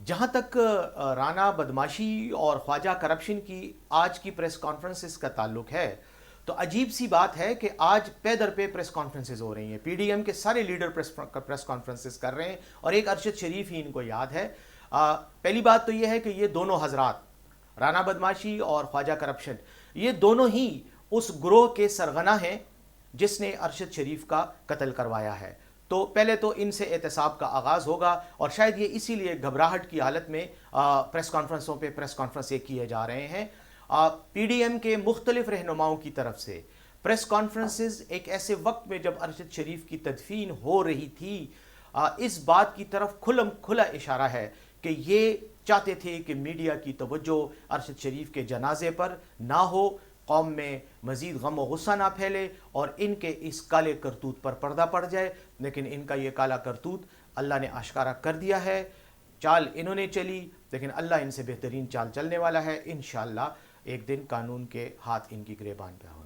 جہاں تک رانا بدماشی اور خواجہ کرپشن کی آج کی پریس کانفرنسز کا تعلق ہے، تو عجیب سی بات ہے کہ آج پے در پہ پریس کانفرنسز ہو رہی ہیں، پی ڈی ایم کے سارے لیڈر پریس کانفرنسز کر رہے ہیں، اور ایک ارشد شریف ہی ان کو یاد ہے۔ پہلی بات تو یہ ہے کہ یہ دونوں حضرات، رانا بدماشی اور خواجہ کرپشن، یہ دونوں ہی اس گروہ کے سرغنہ ہیں جس نے ارشد شریف کا قتل کروایا ہے۔ تو پہلے تو ان سے احتساب کا آغاز ہوگا، اور شاید یہ اسی لیے گھبراہٹ کی حالت میں پریس کانفرنسوں پہ پریس کانفرنس یہ کیے جا رہے ہیں۔ پی ڈی ایم کے مختلف رہنماؤں کی طرف سے پریس کانفرنسز ایک ایسے وقت میں جب ارشد شریف کی تدفین ہو رہی تھی، اس بات کی طرف کھلم کھلا اشارہ ہے کہ یہ چاہتے تھے کہ میڈیا کی توجہ ارشد شریف کے جنازے پر نہ ہو، قوم میں مزید غم و غصہ نہ پھیلے، اور ان کے اس کالے کرتوت پر پردہ پڑ جائے۔ لیکن ان کا یہ کالا کرتوت اللہ نے آشکارا کر دیا ہے۔ چال انہوں نے چلی، لیکن اللہ ان سے بہترین چال چلنے والا ہے۔ انشاءاللہ ایک دن قانون کے ہاتھ ان کی گریبان پہ ہوگا۔